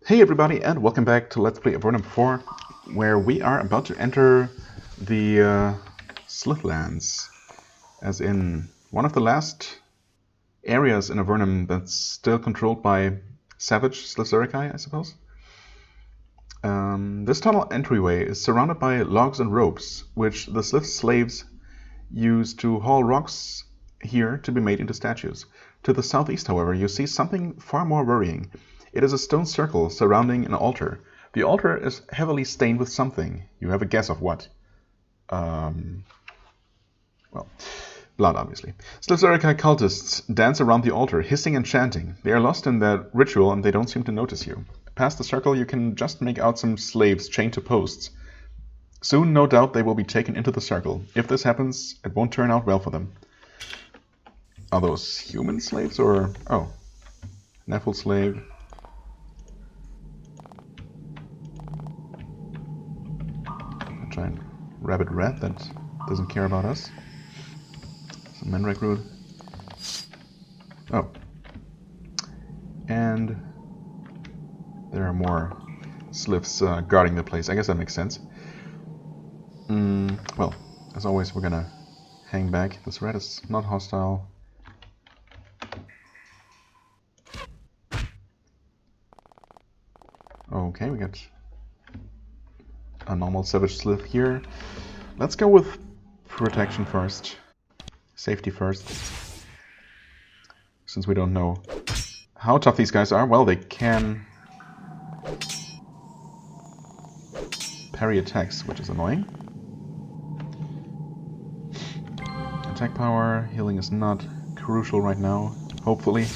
Hey everybody, and welcome back to Let's Play Avernum 4, where we are about to enter the Slithlands, as in one of the last areas in Avernum that's still controlled by savage Slithuricae, I suppose. This tunnel entryway is surrounded by logs and ropes, which the Slith slaves use to haul rocks here to be made into statues. To the southeast, however, you see something far more worrying. It is a stone circle surrounding an altar. The altar is heavily stained with something. You have a guess of what? Well, blood, obviously. Slithuricae cultists dance around the altar, hissing and chanting. They are lost in their ritual and they don't seem to notice you. Past the circle, you can just make out some slaves chained to posts. Soon, no doubt, they will be taken into the circle. If this happens, it won't turn out well for them. Are those human slaves or... Oh. Nephil slave. A giant rabid rat that doesn't care about us. Some mandrake root. Oh. And there are more sliths guarding the place. I guess that makes sense. Well, as always, we're gonna hang back. This rat is not hostile. Okay, we got a normal savage slith here. Let's go with protection first. Safety first. Since we don't know how tough these guys are. Well, they can parry attacks, which is annoying. Attack power, healing is not crucial right now, hopefully.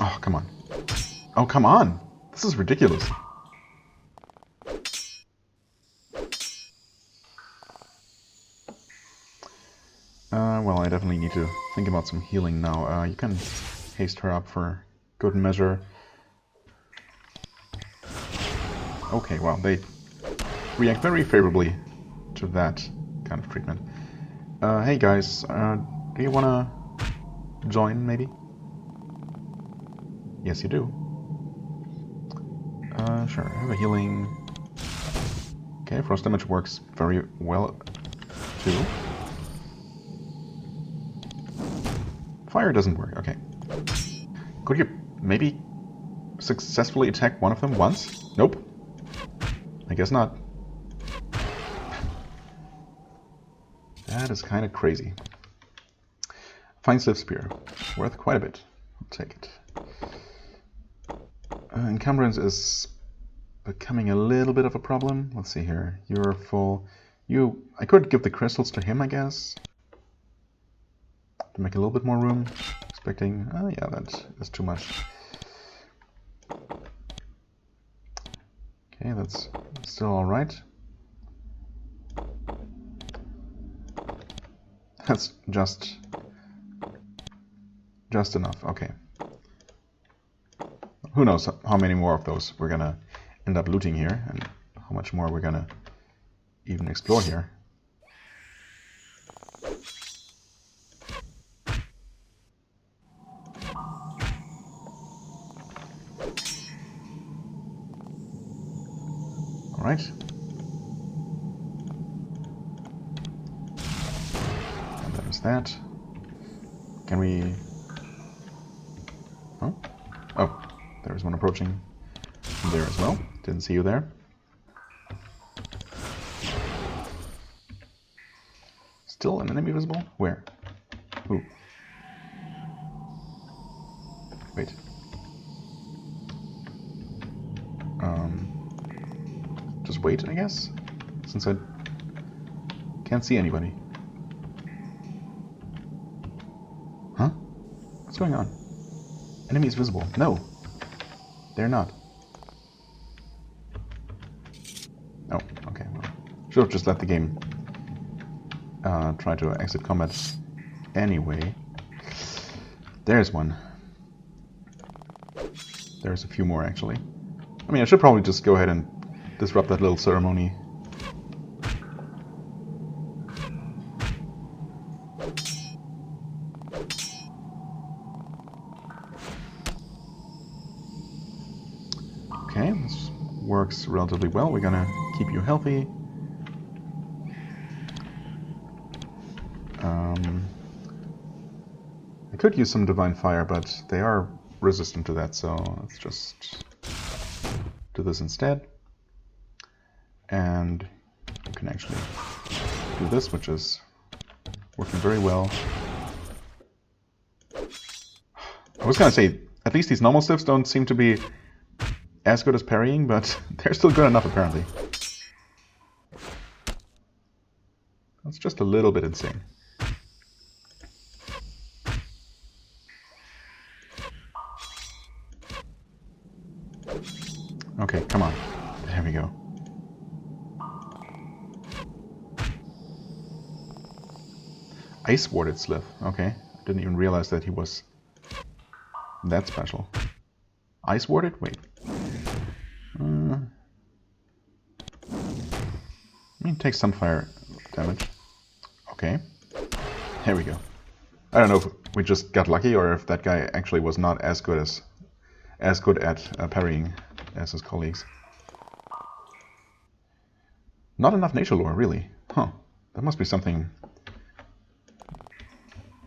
Oh, come on. Oh, come on! This is ridiculous. Well, I definitely need to think about some healing now. You can haste her up for good measure. Okay, well, they react very favorably to that kind of treatment. Hey guys, do you wanna join, maybe? Yes, you do. Sure, I have a healing. Okay, frost damage works very well, too. Fire doesn't work, okay. Could you maybe successfully attack one of them once? Nope. I guess not. That is kind of crazy. Fine Slith Spear. Worth quite a bit. I'll take it. Encumbrance is becoming a little bit of a problem. Let's see here. You're full. I could give the crystals to him, I guess. To make a little bit more room. Expecting... Oh yeah, that is too much. Okay, that's still alright. That's just enough, okay. Who knows how many more of those we're gonna end up looting here, and how much more we're gonna even explore here. Alright. And there's that. Can we... Oh? Oh. There's one approaching from there as well. Didn't see you there. Still an enemy visible? Where? Ooh. Wait. Just wait, I guess? Since I can't see anybody. Huh? What's going on? Enemy is visible. No. They're not. Oh, okay, well. Should have just let the game try to exit combat anyway. There's one. There's a few more, actually. I mean, I should probably just go ahead and disrupt that little ceremony. Okay, this works relatively well. We're gonna keep you healthy. I could use some Divine Fire, but they are resistant to that, so let's just do this instead. And you can actually do this, which is working very well. I was gonna say, at least these normal slips don't seem to be as good as parrying, but they're still good enough apparently. That's just a little bit insane. Okay, come on. There we go. Ice Warded Slith. Okay. Didn't even realize that he was that special. Ice Warded? Wait. I mean, take some fire damage. Okay. Here we go. I don't know if we just got lucky or if that guy actually was not as good at parrying as his colleagues. Not enough nature lore, really. Huh. There must be something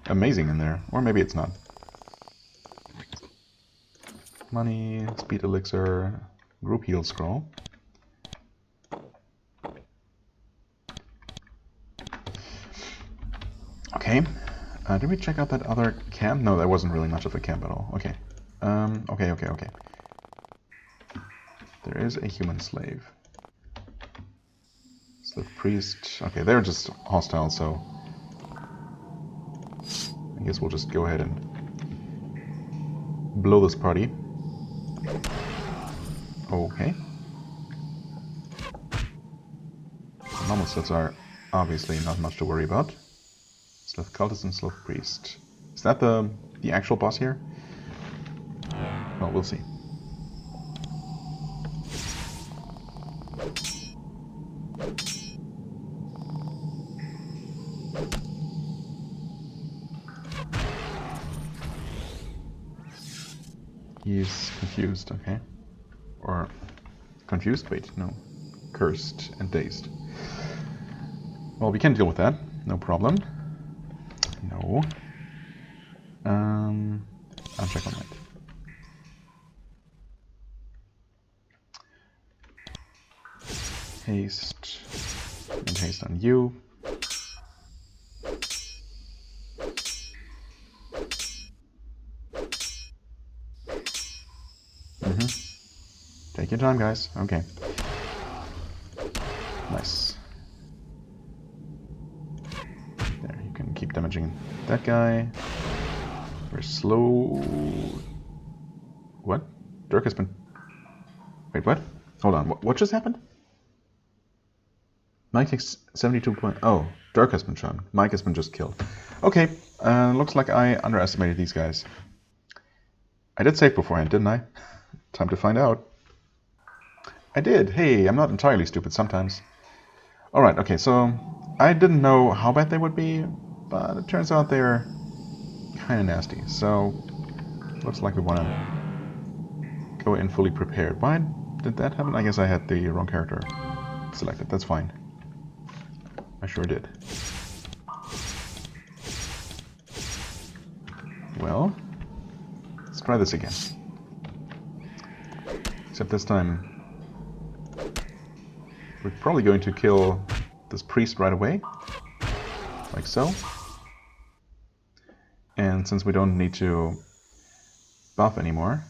amazing in there. Or maybe it's not. Money, speed elixir, group heal scroll. Okay. Did we check out that other camp? No, that wasn't really much of a camp at all. Okay. Okay. There is a human slave. Slave priest. Okay, they're just hostile, so I guess we'll just go ahead and blow this party. Okay. Normal slits are obviously not much to worry about. Slith cultist and Slith priest. Is that the actual boss here? Well, we'll see. He's confused, okay. Or confused? Wait, no. Cursed and dazed. Well, we can deal with that. No problem. No. Uncheck on that. Haste. And haste on you. Take your time, guys. Okay. Nice. There, you can keep damaging that guy. Very slow. What? Dirk has been... Wait, what? Hold on. What just happened? Mike takes 72 points. Oh, Dirk has been shown. Mike has been just killed. Okay. Looks like I underestimated these guys. I did save beforehand, didn't I? Time to find out. I did. Hey, I'm not entirely stupid sometimes. Alright, okay, so I didn't know how bad they would be, but it turns out they're kind of nasty. So, looks like we want to go in fully prepared. Why did that happen? I guess I had the wrong character selected. That's fine. I sure did. Well, let's try this again. Except this time, we're probably going to kill this priest right away, like so. And since we don't need to buff anymore,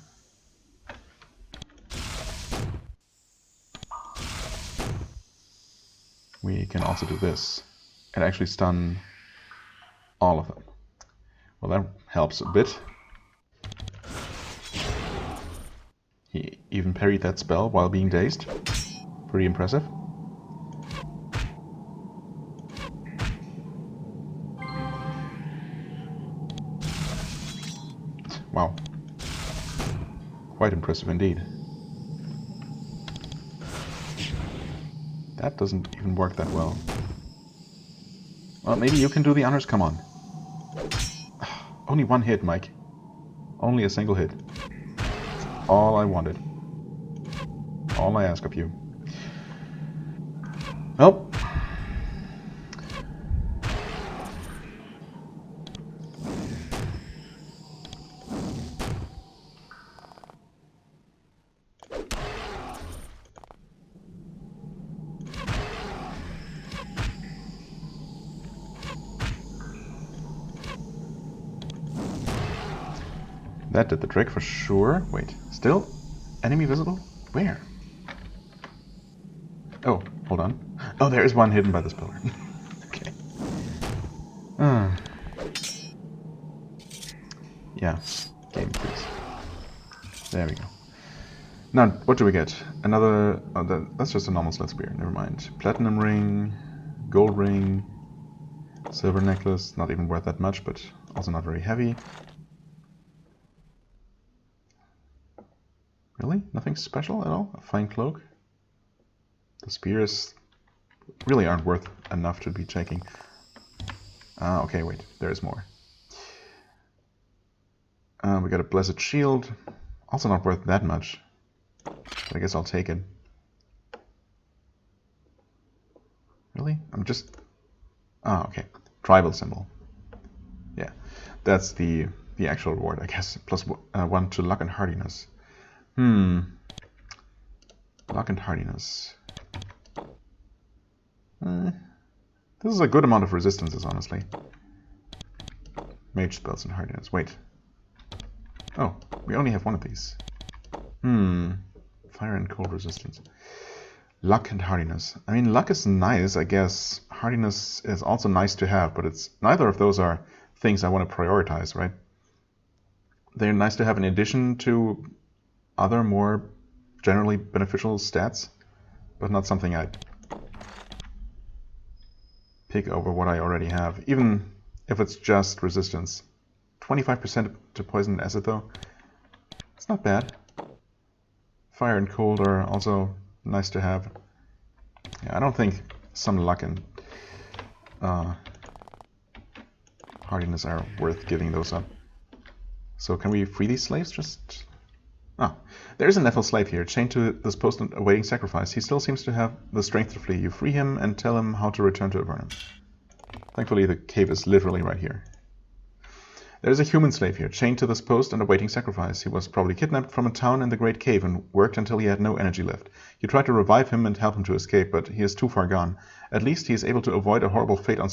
we can also do this and actually stun all of them. Well, that helps a bit. He even parried that spell while being dazed. Pretty impressive. Wow. Quite impressive indeed. That doesn't even work that well. Well, maybe you can do the honors, come on. Only one hit, Mike. Only a single hit. That's all I wanted. all I ask of you. Well. That did the trick for sure. Wait, still? Enemy visible? Where? Oh, hold on. Oh, there is one hidden by this pillar. Okay. Yeah, game please. There we go. Now, what do we get? Another... Oh, that's just a normal slit spear, never mind. Platinum ring, gold ring, silver necklace, not even worth that much, but also not very heavy. Really? Nothing special at all? A fine cloak? The spears really aren't worth enough to be checking. Ah, okay, wait, there's more. We got a blessed shield. Also not worth that much. But I guess I'll take it. Really? I'm just... Ah, okay. Tribal symbol. Yeah, that's the actual reward, I guess. Plus 1 to luck and hardiness. Luck and hardiness. This is a good amount of resistances, honestly. Mage spells and hardiness. Wait. Oh, we only have one of these. Fire and cold resistance. Luck and hardiness. I mean, luck is nice, I guess. Hardiness is also nice to have, but it's neither of those are things I want to prioritize, right? They're nice to have in addition to other more generally beneficial stats, but not something I'd pick over what I already have, even if it's just resistance. 25% to poison and acid though, it's not bad. Fire and cold are also nice to have. Yeah, I don't think some luck and hardiness are worth giving those up. So can we free these slaves? Just... Ah, there's a Nephil slave here, chained to this post and awaiting sacrifice. He still seems to have the strength to flee. You free him and tell him how to return to Avernum. Thankfully, the cave is literally right here. There's a human slave here, chained to this post and awaiting sacrifice. He was probably kidnapped from a town in the Great Cave and worked until he had no energy left. You tried to revive him and help him to escape, but he is too far gone. At least he is able to avoid a horrible fate on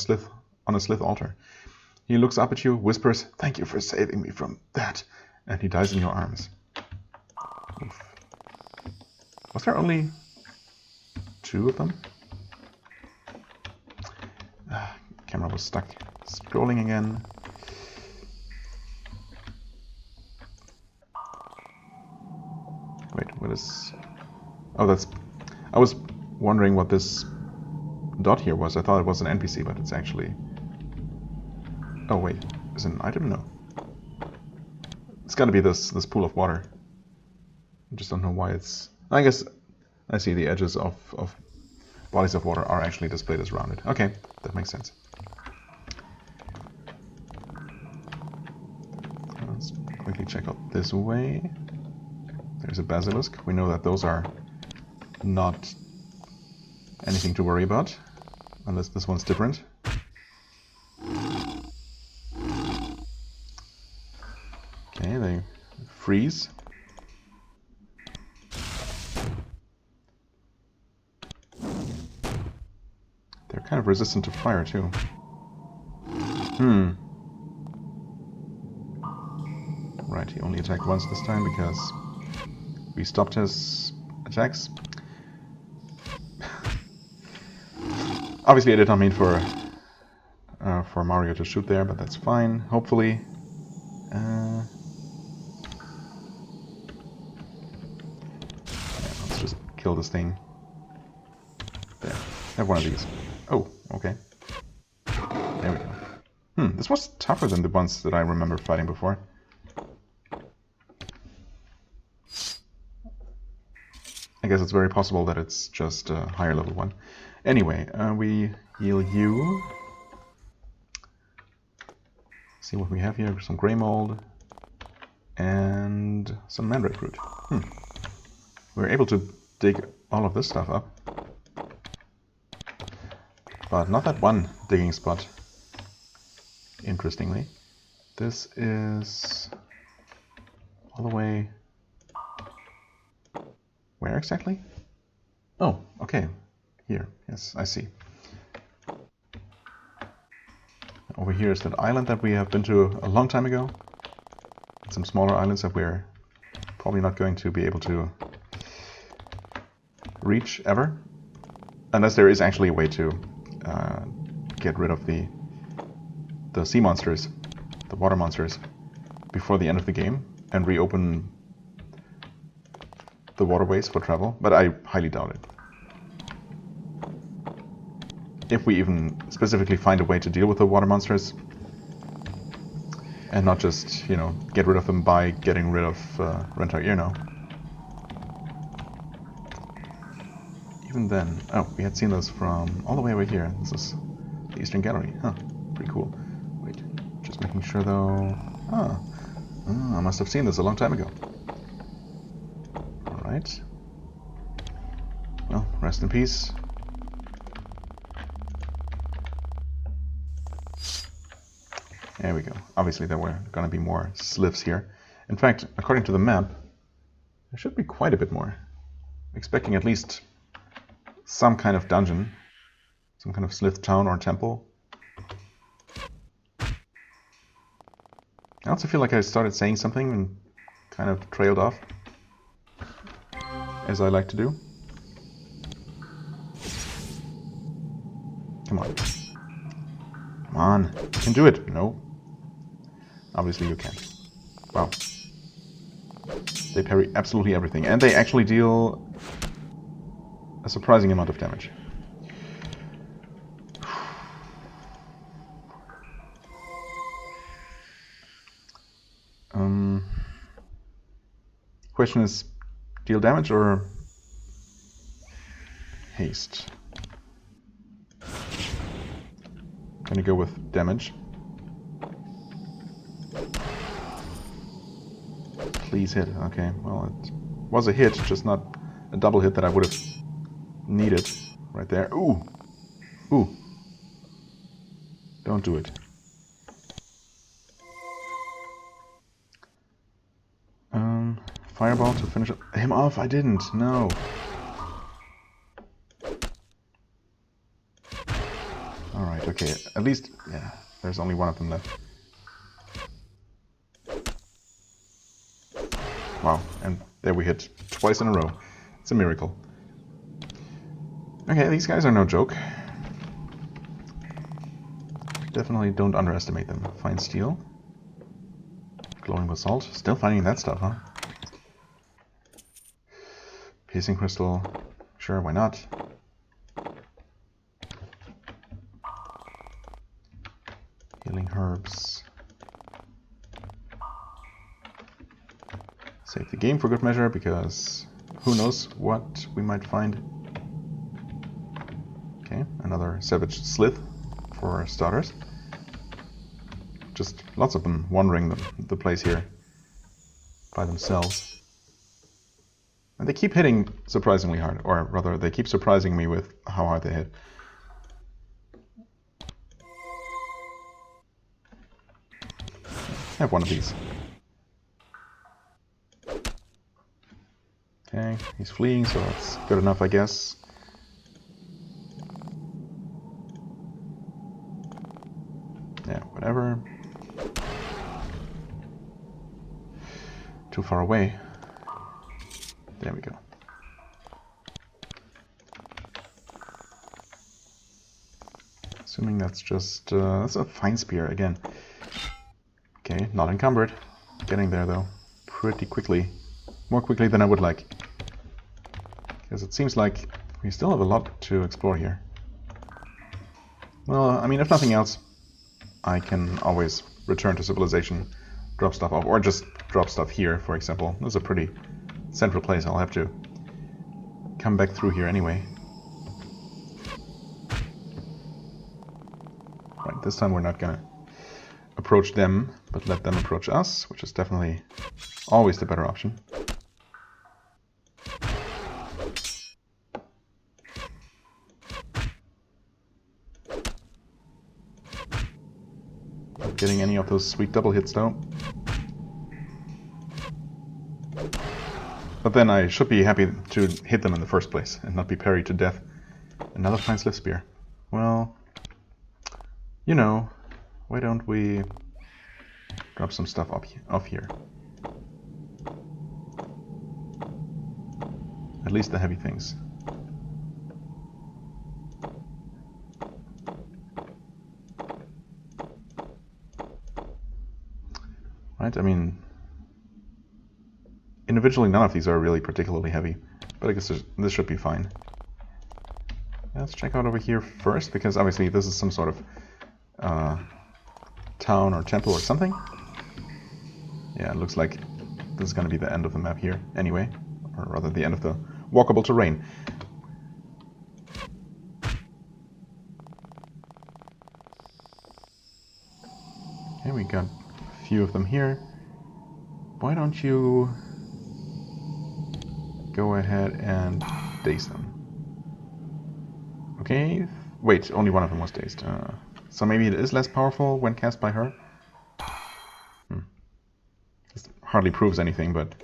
a Slith altar. He looks up at you, whispers, "Thank you for saving me from that," and he dies in your arms. Oof. Was there only 2 of them? Camera was stuck. Scrolling again. Wait, what is... Oh, that's... I was wondering what this dot here was. I thought it was an NPC, but it's actually... Oh wait, is it an item? No. It's gotta be this pool of water. I just don't know why it's... I guess I see the edges of bodies of water are actually displayed as rounded. Okay, that makes sense. Let's quickly check out this way. There's a basilisk. We know that those are not anything to worry about, unless this one's different. Okay, they freeze. They're kind of resistant to fire too. Right, he only attacked once this time because we stopped his attacks. Obviously I did not mean for Mario to shoot there, but that's fine, hopefully. Yeah, let's just kill this thing. There, have one of these. Oh, okay. There we go. This was tougher than the ones that I remember fighting before. I guess it's very possible that it's just a higher level one. Anyway, we heal you. See what we have here. Some grey mold and some mandrake root. We're able to dig all of this stuff up. But not that one digging spot, interestingly. This is all the way... Where exactly? Oh, okay. Here, yes, I see. Over here is that island that we have been to a long time ago. And some smaller islands that we're probably not going to be able to reach ever. Unless there is actually a way to get rid of the sea monsters, the water monsters, before the end of the game and reopen the waterways for travel, but I highly doubt it. If we even specifically find a way to deal with the water monsters and not just, you know, get rid of them by getting rid of Rentar Irno. Even then, oh, we had seen those from all the way over here. This is the Eastern Gallery. Huh, pretty cool. Wait, just making sure though. Ah, I must have seen this a long time ago. Alright. Well, rest in peace. There we go. Obviously there were going to be more sliths here. In fact, according to the map, there should be quite a bit more. Expecting at least some kind of dungeon. Some kind of slith town or temple. I also feel like I started saying something and kind of trailed off. As I like to do. Come on. Come on. You can do it. No. Obviously you can't. Wow. They parry absolutely everything. And they actually deal a surprising amount of damage. Question is, deal damage or haste? Gonna go with damage. Please hit. Okay, well, it was a hit, just not a double hit that I would have needed right there. Ooh! Ooh! Don't do it. Fireball to finish him off. I didn't. No. Alright, okay. At least, yeah, there's only one of them left. Wow, and there we hit twice in a row. It's a miracle. Okay, these guys are no joke. Definitely don't underestimate them. Fine steel. Glowing basalt. Still finding that stuff, huh? Piercing crystal. Sure, why not? Healing herbs. Save the game for good measure, because who knows what we might find. Okay, another savage slith for starters. Just lots of them wandering the place here by themselves. And they keep hitting surprisingly hard, or rather they keep surprising me with how hard they hit. I have one of these. Okay, he's fleeing, so that's good enough, I guess. Yeah, whatever. Too far away. There we go. Assuming that's just... that's a fine spear again. Okay, not encumbered. Getting there though. Pretty quickly. More quickly than I would like. Because it seems like we still have a lot to explore here. Well, I mean, if nothing else, I can always return to civilization, drop stuff off, or just drop stuff here, for example. This is a pretty central place. I'll have to come back through here anyway. Right, this time we're not gonna approach them, but let them approach us, which is definitely always the better option. getting any of those sweet double hits though. But then I should be happy to hit them in the first place and not be parried to death. Another fine slip spear. Well, you know, why don't we drop some stuff off here? At least the heavy things. Right, I mean, individually none of these are really particularly heavy, but I guess this should be fine. Let's check out over here first, because obviously this is some sort of town or temple or something. Yeah, it looks like this is going to be the end of the map here anyway, or rather the end of the walkable terrain. Okay, we got a few of them here. Why don't you go ahead and daze them? Okay, wait, only one of them was dazed. So maybe it is less powerful when cast by her? This hardly proves anything, but...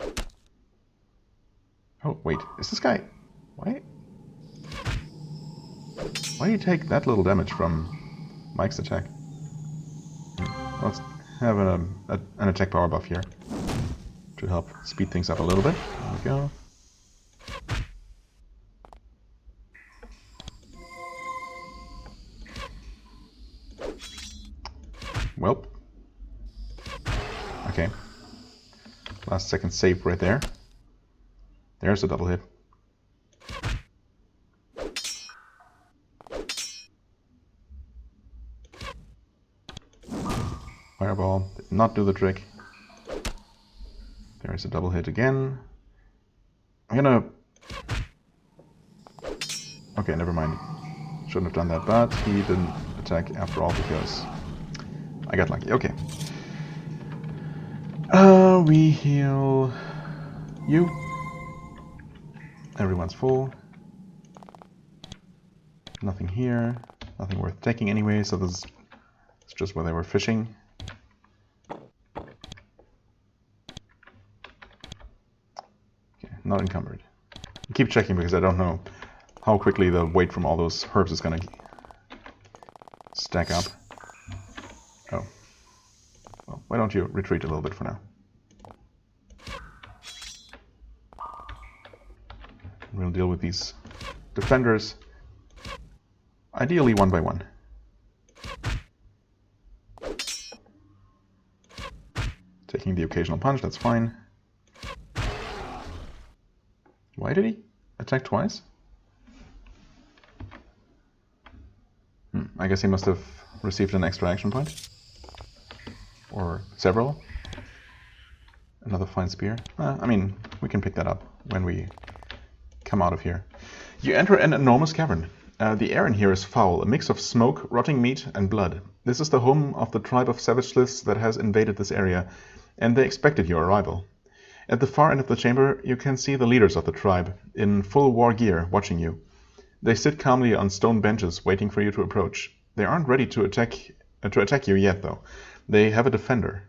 Oh, wait, is this guy... Why do you take that little damage from Mike's attack? Let's have an attack power buff here to help speed things up a little bit. There we go. Welp. Okay. Last second save right there. There's a double hit. Fireball did not do the trick. There's a double hit again. I'm gonna... Okay, never mind. Shouldn't have done that, but he didn't attack after all because I got lucky. Okay. We heal you. Everyone's full. Nothing here. Nothing worth taking anyway, so this is just where they were fishing. Okay, not encumbered. I keep checking because I don't know how quickly the weight from all those herbs is gonna stack up. Oh. Well, why don't you retreat a little bit for now? We'll deal with these defenders, ideally one by one. Taking the occasional punch, that's fine. Why did he attack twice? I guess he must have received an extra action point. Or several. Another fine spear. I mean, we can pick that up when we come out of here. You enter an enormous cavern. The air in here is foul, a mix of smoke, rotting meat, and blood. This is the home of the tribe of savage sliths that has invaded this area, and they expected your arrival. At the far end of the chamber, you can see the leaders of the tribe, in full war gear, watching you. They sit calmly on stone benches, waiting for you to approach. They aren't ready to attack you yet, though. They have a defender.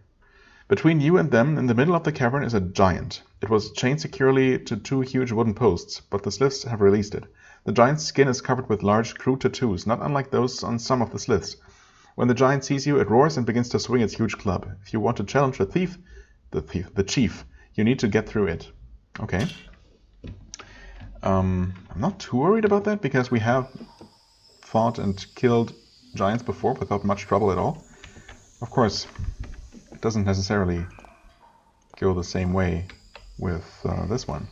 Between you and them, in the middle of the cavern, is a giant. It was chained securely to two huge wooden posts, but the sliths have released it. The giant's skin is covered with large, crude tattoos, not unlike those on some of the sliths. When the giant sees you, it roars and begins to swing its huge club. If you want to challenge the chief, you need to get through it. Okay. I'm not too worried about that, because we have fought and killed giants before without much trouble at all. Of course, it doesn't necessarily go the same way with this one.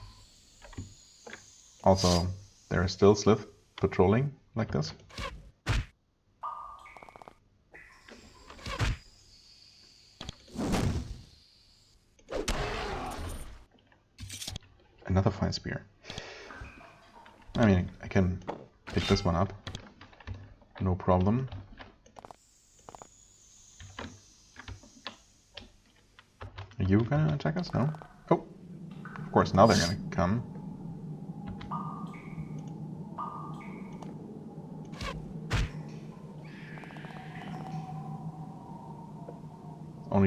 Also, there are still slith patrolling like this. Another fine spear. I mean, I can pick this one up. No problem. Are you gonna attack us? No? Oh! Of course, now they're gonna come.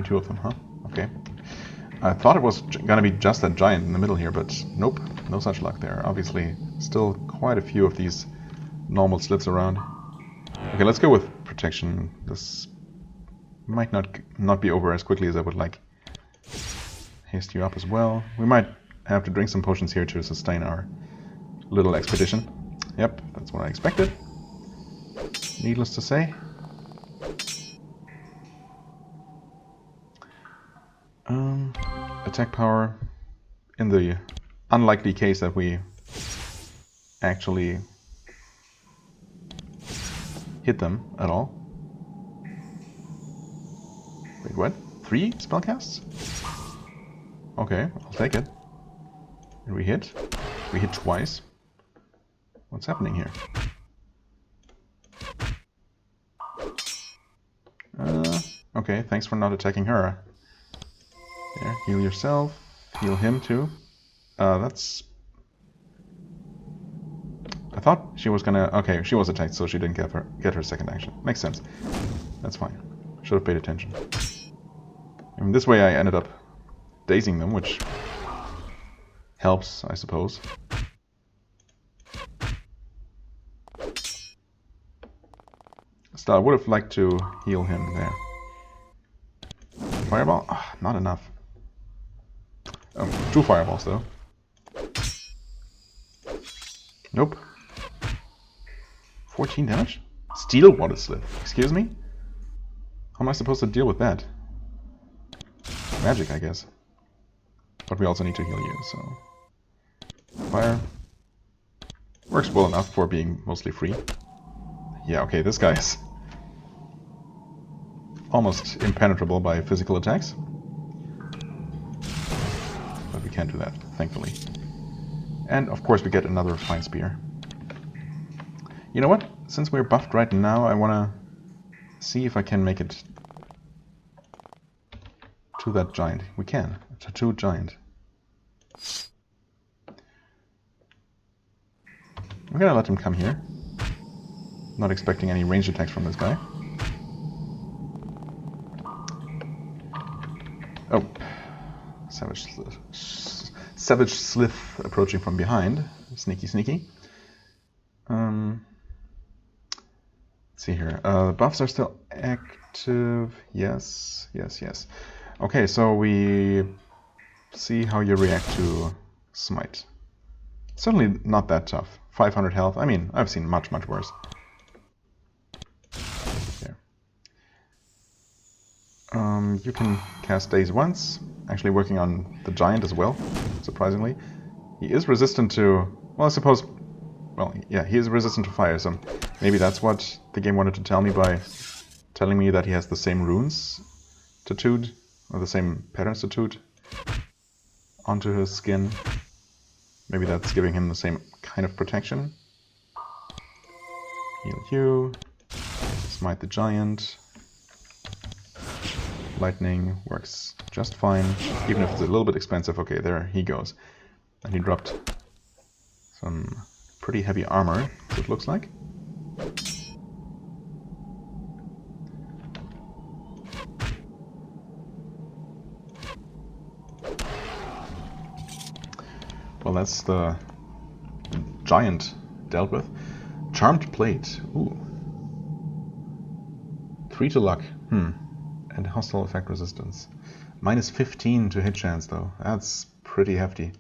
Only 2 of them, huh? Okay. I thought it was gonna be just that giant in the middle here, but nope, no such luck there. Obviously, still quite a few of these normal sliths around. Okay, let's go with protection. This might not be over as quickly as I would like. Haste you up as well. We might have to drink some potions here to sustain our little expedition. Yep, that's what I expected. Needless to say. Attack power, in the unlikely case that we actually hit them at all. Wait, what? 3 spellcasts? Okay, I'll take it. And we hit? We hit twice. What's happening here? Okay, thanks for not attacking her. There, heal yourself. Heal him too. That's... I thought she was gonna... Okay, she was attacked, so she didn't get her second action. Makes sense. That's fine. Should have paid attention. And this way I ended up dazing them, which helps, I suppose. Still, I would have liked to heal him there. Fireball? Oh, not enough. 2 fireballs though. Nope. 14 damage? Steel water slip. Excuse me? How am I supposed to deal with that? Magic, I guess. But we also need to heal you, so... Fire. Works well enough for being mostly free. Yeah, okay, this guy is almost impenetrable by physical attacks. But we can't do that, thankfully. And of course we get another fine spear. You know what? Since we're buffed right now, I want to see if I can make it to that giant. We can. To giant. I'm gonna let him come here. Not expecting any ranged attacks from this guy. Oh. Savage Slith approaching from behind. Sneaky, sneaky. Let's see here. The buffs are still active. Yes, yes, yes. Okay, so we see how you react to Smite. Certainly not that tough. 500 health. I mean, I've seen much, much worse. There. You can cast Daze once. Actually working on the giant as well, surprisingly. He is resistant to... Well, I suppose... Well, yeah, he is resistant to fire, so maybe that's what the game wanted to tell me by telling me that he has the same runes tattooed, or the same patterns tattooed onto his skin. Maybe that's giving him the same kind of protection. Heal you. Smite the giant. Lightning works just fine, even if it's a little bit expensive. Okay, there he goes. And he dropped some pretty heavy armor, it looks like. Well, that's the giant dealt with. Charmed Plate. Ooh. 3 to luck. And hostile effect resistance. Minus 15 to hit chance, though. That's pretty hefty.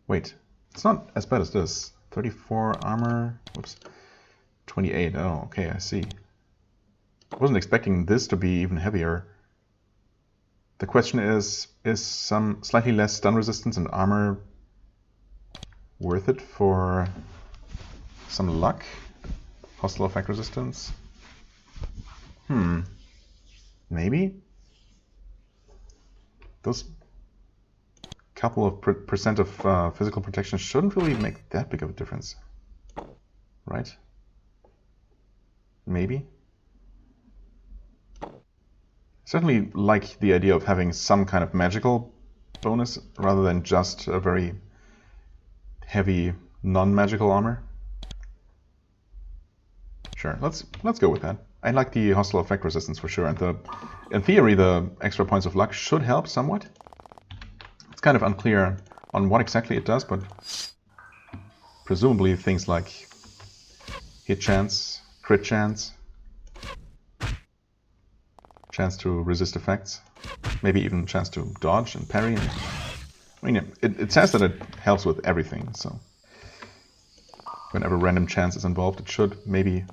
Wait. It's not as bad as this. 34 armor. Whoops. 28. Oh, okay, I see. I wasn't expecting this to be even heavier. The question is some slightly less stun resistance and armor worth it for some luck? Hostile effect resistance? Maybe? Those couple of percent of physical protection shouldn't really make that big of a difference. Right? Maybe? Certainly like the idea of having some kind of magical bonus rather than just a very heavy non-magical armor. Sure, let's go with that. I like the hostile effect resistance for sure, and in theory the extra points of luck should help somewhat. It's kind of unclear on what exactly it does, but presumably things like hit chance, crit chance, chance to resist effects, maybe even chance to dodge and parry. And, I mean, it says that it helps with everything, so whenever random chance is involved, it should maybe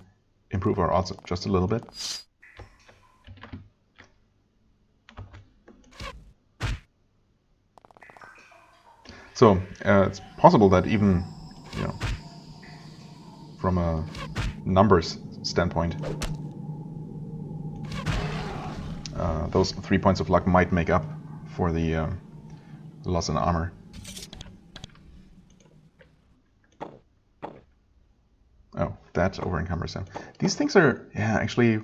improve our odds just a little bit. So it's possible that even, from a numbers standpoint, those 3 points of luck might make up for the loss in armor. Oh, that over encumbers him. These things are, actually,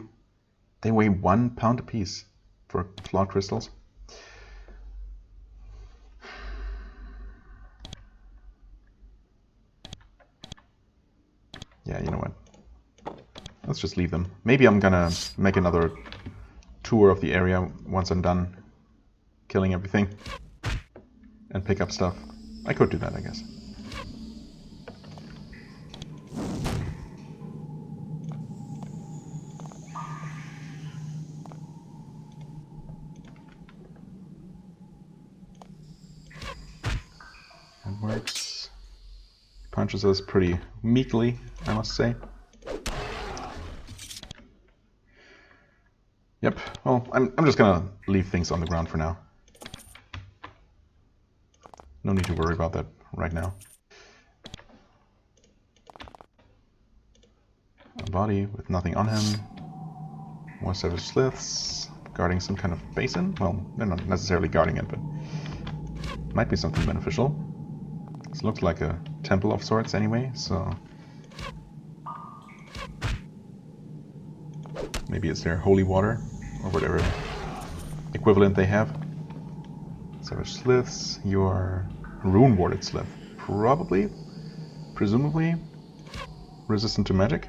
they weigh 1 pound apiece for flawed crystals. Yeah, you know what? Let's just leave them. Maybe I'm gonna make another tour of the area once I'm done killing everything and pick up stuff. I could do that, I guess. That works. Punches us pretty meekly, I must say. Yep, well, I'm just gonna leave things on the ground for now. No need to worry about that right now. A body with nothing on him. More savage sliths, guarding some kind of basin. Well, they're not necessarily guarding it, but might be something beneficial. This looks like a temple of sorts anyway, so maybe it's their holy water, or whatever equivalent they have. Savage sliths, your rune-warded slith. Probably, presumably, resistant to magic.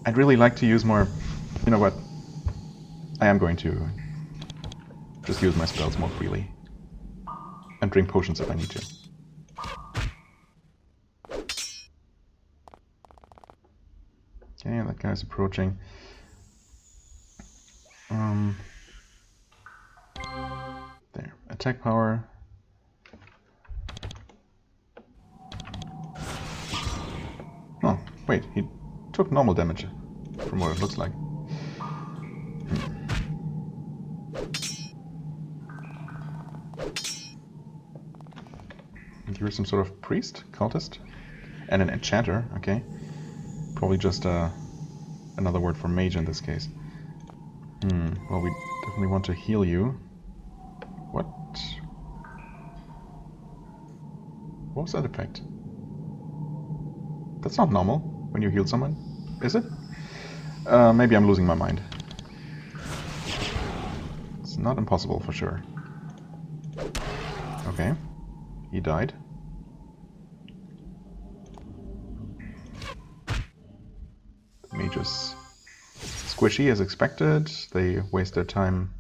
I'd really like to use more, you know what, I am going to just use my spells more freely. And drink potions if I need to. Okay, that guy's approaching. There. Attack power. Oh, wait, he took normal damage from what it looks like. You're some sort of priest, cultist, and an enchanter, okay. Probably just another word for mage in this case. Well, we definitely want to heal you. What? What was that effect? That's not normal when you heal someone, is it? Maybe I'm losing my mind. It's not impossible for sure. Okay, he died. Mages squishy as expected. They waste their time,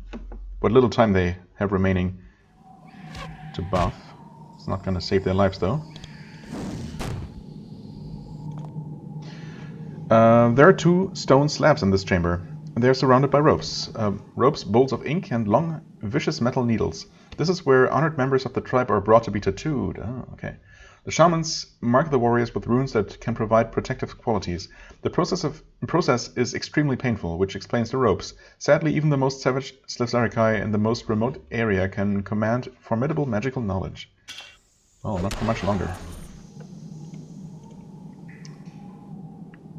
what little time they have remaining, to buff. It's not going to save their lives though. There are 2 stone slabs in this chamber. They're surrounded by ropes. Ropes, bolts of ink, and long, vicious metal needles. This is where honored members of the tribe are brought to be tattooed. Oh, okay. The shamans mark the warriors with runes that can provide protective qualities. The process is extremely painful, which explains the ropes. Sadly, even the most savage Slitharikai in the most remote area can command formidable magical knowledge. Well, not for much longer.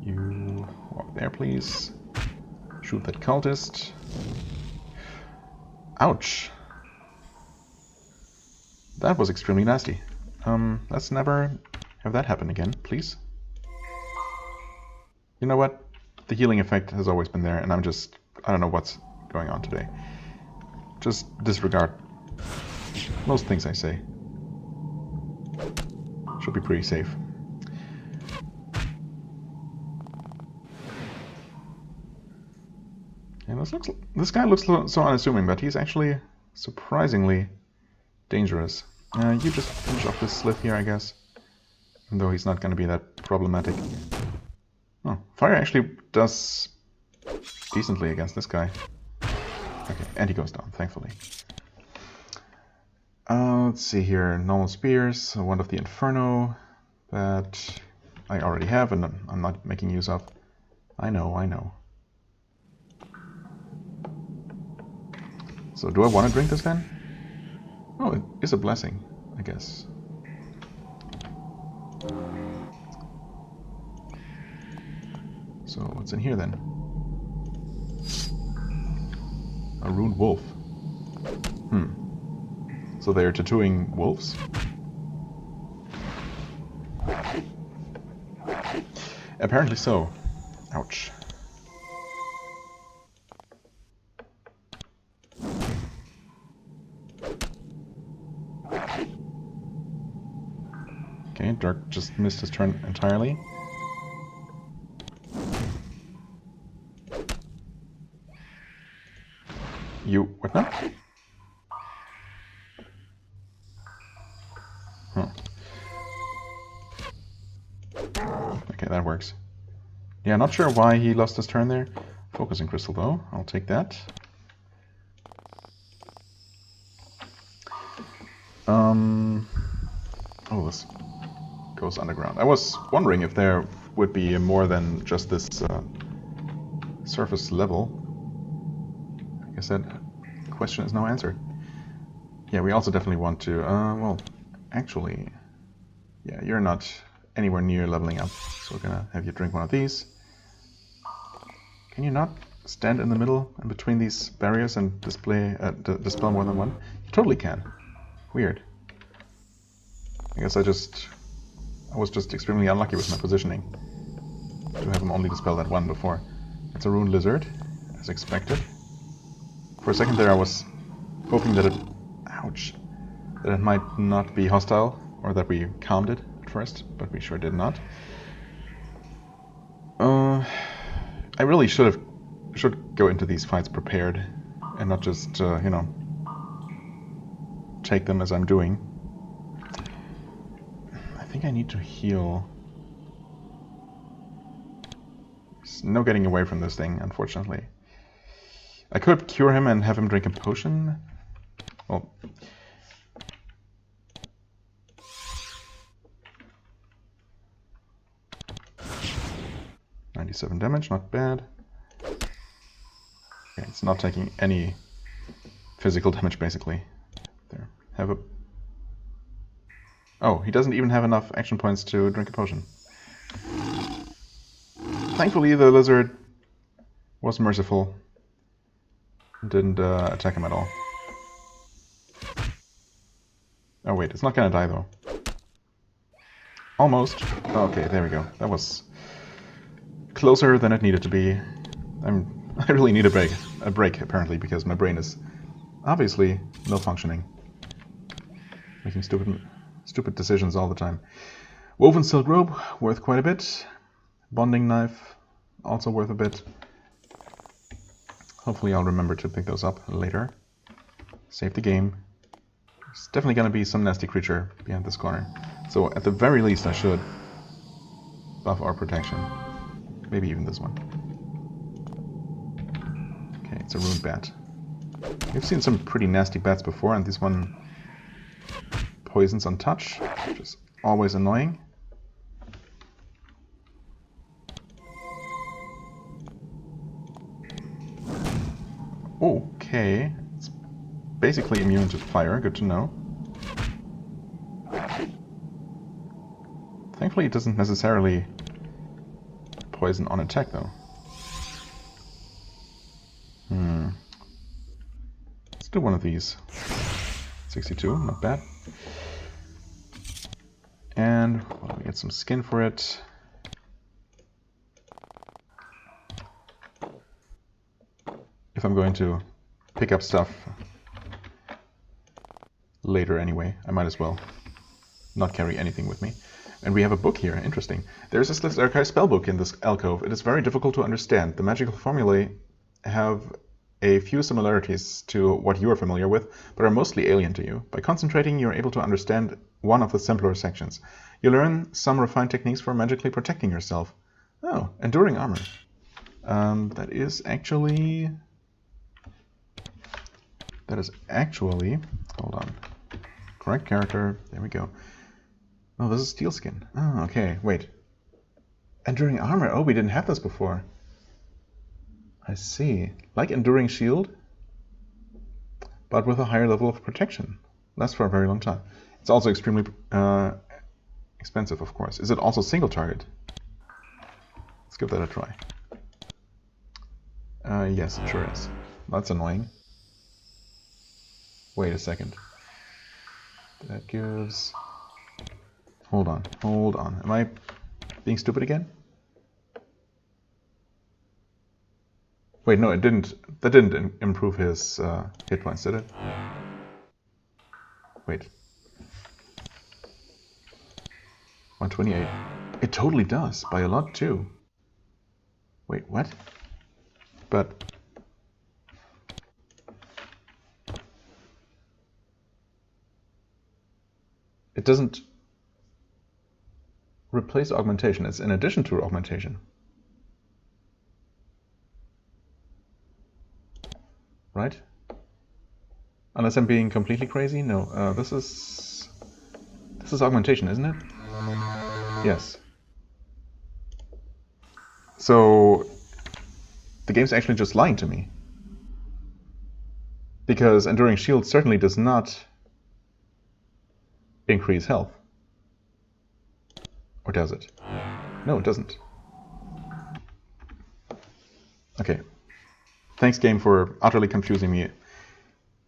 You walk there, please. Shoot that cultist. Ouch. That was extremely nasty. Let's never have that happen again, please. You know what? The healing effect has always been there, and I don't know what's going on today. Just disregard most things I say. Should be pretty safe. And this guy looks so unassuming, but he's actually surprisingly dangerous. You just finish off this slip here, I guess. Even though he's not going to be that problematic. Oh, fire actually does decently against this guy. Okay, and he goes down, thankfully. Let's see here. Normal spears, one of the Inferno that I already have and I'm not making use of. I know. So do I want to drink this then? Oh, it is a blessing, I guess. So what's in here then? A ruined wolf. So they're tattooing wolves? Apparently so. Ouch. Okay, Dark just missed his turn entirely. What now? Huh. Okay, that works. Yeah, not sure why he lost his turn there. Focusing crystal though, I'll take that. Oh, this goes underground. I was wondering if there would be more than just this surface level. I guess that question is now answered. Yeah, we also definitely want to, well, actually, yeah, you're not anywhere near leveling up, so we're gonna have you drink one of these. Can you not stand in the middle, in between these barriers and dispel more than one? You totally can. Weird. I guess I was just extremely unlucky with my positioning to have him only dispel that one before. It's a ruined lizard, as expected. For a second there I was hoping that it might not be hostile, or that we calmed it at first, but we sure did not. I really should go into these fights prepared, and not just, you know, take them as I'm doing. I think I need to heal. There's no getting away from this thing, unfortunately. I could cure him and have him drink a potion. Well, 97 damage, not bad. Okay, it's not taking any physical damage, basically. There, have a... Oh, he doesn't even have enough action points to drink a potion. Thankfully, the lizard was merciful. Didn't attack him at all. Oh wait, it's not gonna die though. Almost. Okay, there we go. That was closer than it needed to be. I really need a break apparently, because my brain is obviously malfunctioning, making stupid decisions all the time. Woven silk rope, worth quite a bit. Bonding knife, also worth a bit. Hopefully I'll remember to pick those up later. Save the game. There's definitely going to be some nasty creature behind this corner. So at the very least I should buff our protection. Maybe even this one. Okay, it's a ruined bat. We've seen some pretty nasty bats before, and this one poisons on touch, which is always annoying. Okay, it's basically immune to fire, good to know. Thankfully it doesn't necessarily poison on attack though. Let's do one of these. 62, not bad. And well, we get some skin for it. If I'm going to pick up stuff later anyway, I might as well not carry anything with me. And we have a book here, interesting. There's a Slith's Archive spellbook in this alcove. It is very difficult to understand. The magical formulae have a few similarities to what you are familiar with, but are mostly alien to you. By concentrating, you're able to understand one of the simpler sections. You learn some refined techniques for magically protecting yourself. Oh, enduring armor. That is actually... Hold on. Correct character. There we go. Oh, this is steel skin. Oh, okay. Wait. Enduring armor. Oh, we didn't have this before. I see. Like enduring shield, but with a higher level of protection. Lasts for a very long time. It's also extremely expensive, of course. Is it also single target? Let's give that a try. Yes, it sure is. That's annoying. Wait a second. That gives... Hold on. Am I being stupid again? Wait, no, it didn't. That didn't improve his hit points, did it? Wait. 128. It totally does, by a lot too. Wait, what? But... it doesn't replace augmentation, it's in addition to augmentation. Right? Unless I'm being completely crazy? No, this is augmentation, isn't it? Yes. So the game's actually just lying to me. Because Enduring Shield certainly does not increase health. Or does it? No, it doesn't. Okay. Thanks, game, for utterly confusing me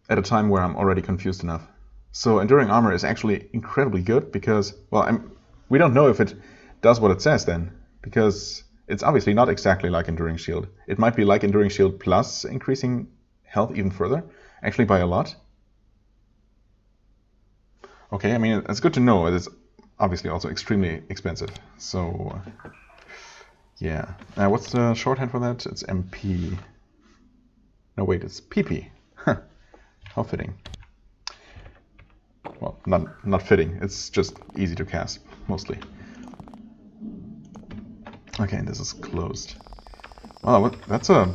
at a time where I'm already confused enough. So Enduring Armor is actually incredibly good because, well, we don't know if it does what it says then, because it's obviously not exactly like Enduring Shield. It might be like Enduring Shield plus increasing health even further, actually by a lot. Okay, I mean, it's good to know. It is obviously also extremely expensive. So, yeah. What's the shorthand for that? It's MP. No, wait, it's PP. How fitting. Well, not fitting. It's just easy to cast, mostly. Okay, this is closed. Wow, that's a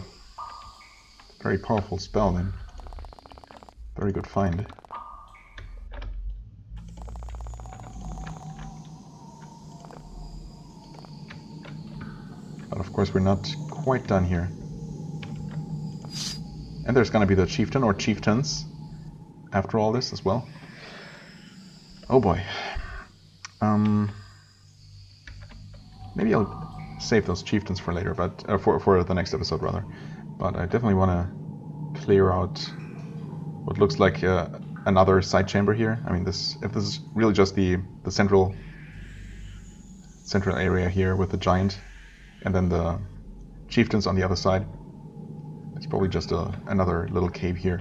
very powerful spell then. Very good find. But of course we're not quite done here. And there's gonna be the chieftain or chieftains after all this as well. Oh boy. Maybe I'll save those chieftains for later, but for the next episode rather. But I definitely want to clear out what looks like another side chamber here. I mean, if this is really just the central area here with the giant, and then the chieftains on the other side. It's probably just another little cave here.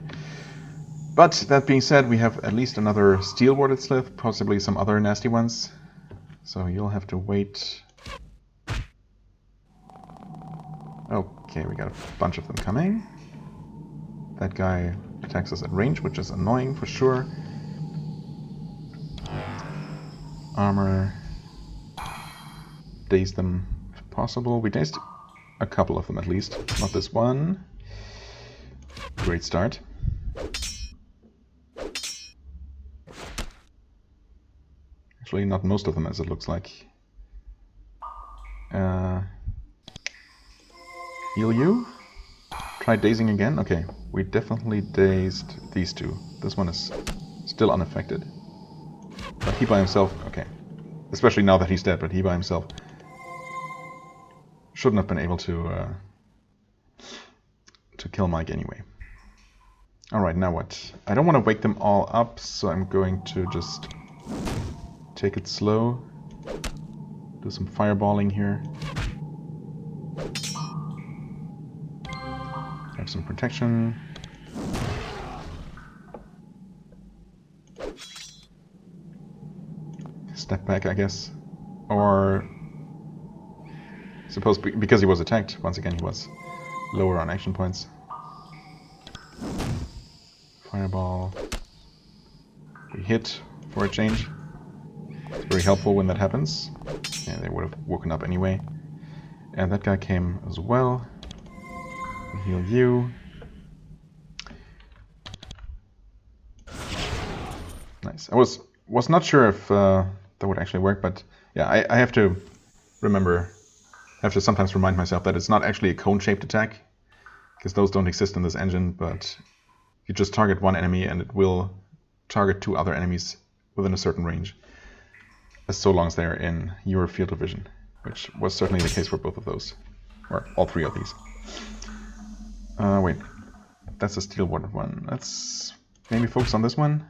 But that being said, we have at least another steel warded slith, possibly some other nasty ones. So you'll have to wait. Okay, we got a bunch of them coming. That guy attacks us at range, which is annoying for sure. Armor. Daze them if possible. We dazed a couple of them at least. Not this one. Great start. Actually, not most of them, as it looks like. Heal you? Try dazing again? Okay, we definitely dazed these two. This one is still unaffected. But he by himself, okay. Especially now that he's dead, but he by himself shouldn't have been able to kill Mike anyway. Alright, now what? I don't want to wake them all up, so I'm going to just take it slow. Do some fireballing here. Have some protection. Step back, I guess. Or... suppose because he was attacked, once again he was lower on action points. Fireball. We hit for a change. It's very helpful when that happens. Yeah, they would have woken up anyway. And that guy came as well. We'll heal you. Nice. I was not sure if that would actually work, but yeah, I have to remember, I have to sometimes remind myself that it's not actually a cone-shaped attack, because those don't exist in this engine, but you just target one enemy and it will target 2 other enemies within a certain range, as so long as they're in your field of vision, which was certainly the case for both of those, or all 3 of these. Wait, that's a steel one. Let's maybe focus on this one,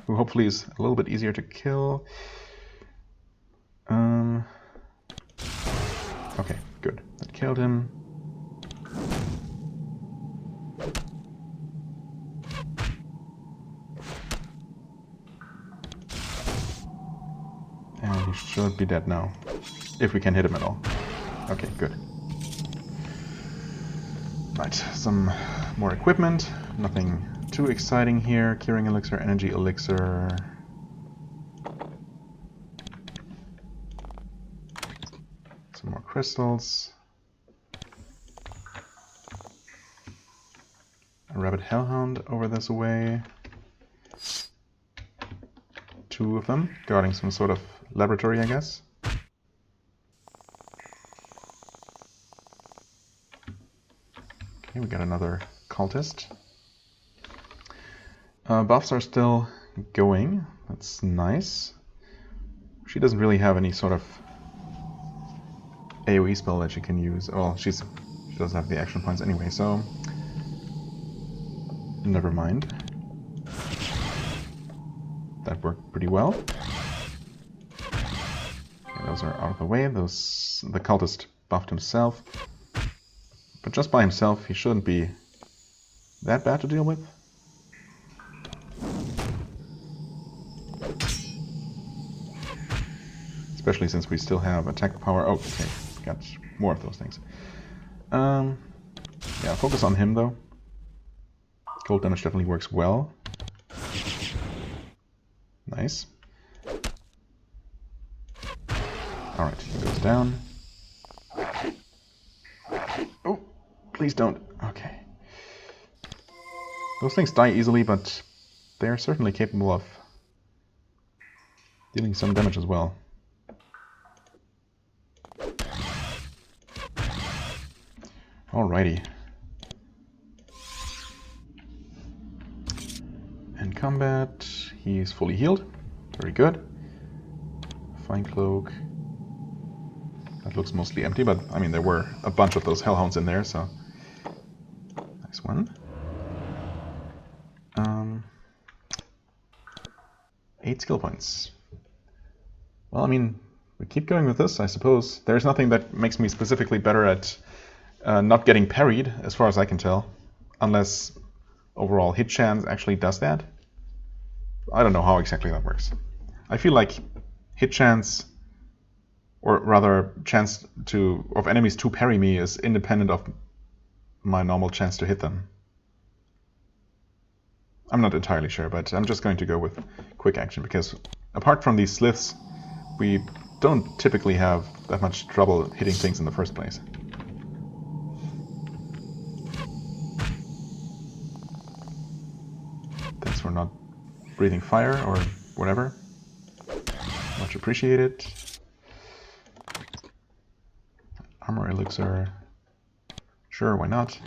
who hopefully is a little bit easier to kill. Okay, good. That killed him. And he should be dead now, if we can hit him at all. Okay, good. Right, some more equipment. Nothing too exciting here. Curing elixir, energy elixir. Some more crystals. A rabbit hellhound over this way. 2 of them, guarding some sort of laboratory, I guess. Okay, we got another cultist. Buffs are still going. That's nice. She doesn't really have any sort of AoE spell that she can use. Well, she doesn't have the action points anyway, so never mind. That worked pretty well. Okay, those are out of the way. The cultist buffed himself. But just by himself, he shouldn't be that bad to deal with. Especially since we still have attack power. Oh, okay, got more of those things. Yeah, focus on him though. Cold damage definitely works well. Nice. Alright, he goes down. Oh, please don't. Okay. Those things die easily, but they're certainly capable of dealing some damage as well. Alrighty. In combat, he's fully healed. Very good. Fine cloak. That looks mostly empty, but I mean there were a bunch of those hellhounds in there, so nice one. 8 skill points. Well, I mean, we keep going with this, I suppose. There's nothing that makes me specifically better at not getting parried, as far as I can tell, unless overall hit chance actually does that. I don't know how exactly that works. I feel like hit chance, or rather chance of enemies to parry me, is independent of my normal chance to hit them. I'm not entirely sure, but I'm just going to go with quick action, because apart from these sliths, we don't typically have that much trouble hitting things in the first place. Thanks for not breathing fire or whatever. Much appreciated. Armor elixir. Sure, why not?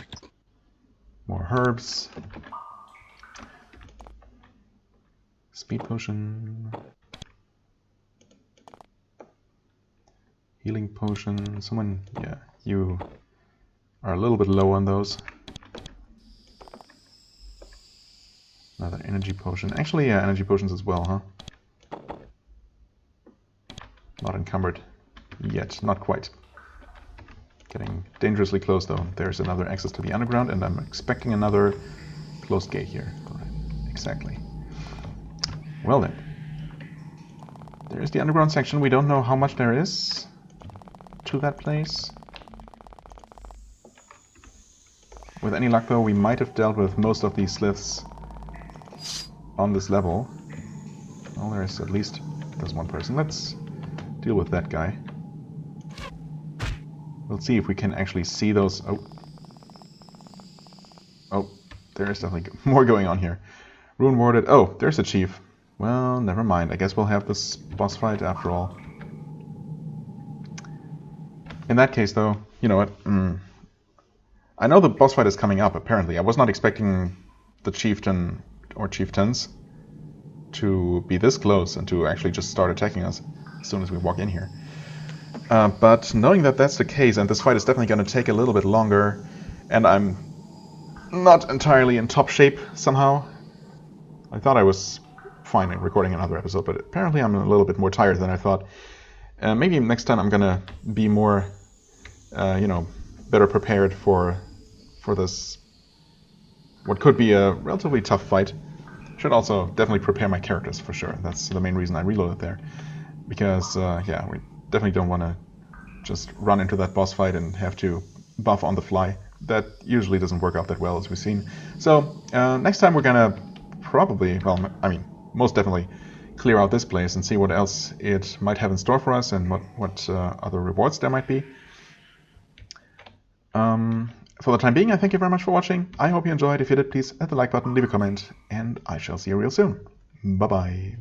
More herbs. Speed potion. Healing potion. Someone, yeah, you are a little bit low on those. Another energy potion. Actually, yeah, energy potions as well, huh? Not encumbered yet. Not quite. Getting dangerously close, though. There's another access to the underground, and I'm expecting another closed gate here. Right. Exactly. Well then. There's the underground section. We don't know how much there is to that place. With any luck, though, we might have dealt with most of these sliths on this level. Well, there's at least one person. Let's deal with that guy. We'll see if we can actually see those. Oh, there is definitely more going on here. Rune warded. Oh, there's a chief. Well, never mind. I guess we'll have this boss fight after all. In that case, though, you know what? I know the boss fight is coming up, apparently. I was not expecting the chieftain or chieftains to be this close and to actually just start attacking us as soon as we walk in here. But knowing that that's the case, and this fight is definitely going to take a little bit longer, and I'm not entirely in top shape somehow. I thought I was fine in recording another episode, but apparently I'm a little bit more tired than I thought. Maybe next time I'm going to be more, better prepared for this, what could be a relatively tough fight. Should also definitely prepare my characters for sure. That's the main reason I reloaded there. Because, yeah, we definitely don't want to just run into that boss fight and have to buff on the fly. That usually doesn't work out that well, as we've seen. So, next time we're gonna probably, well, I mean, most definitely clear out this place and see what else it might have in store for us and what other rewards there might be. For the time being, I thank you very much for watching. I hope you enjoyed. If you did, please hit the like button, leave a comment, and I shall see you real soon. Bye-bye.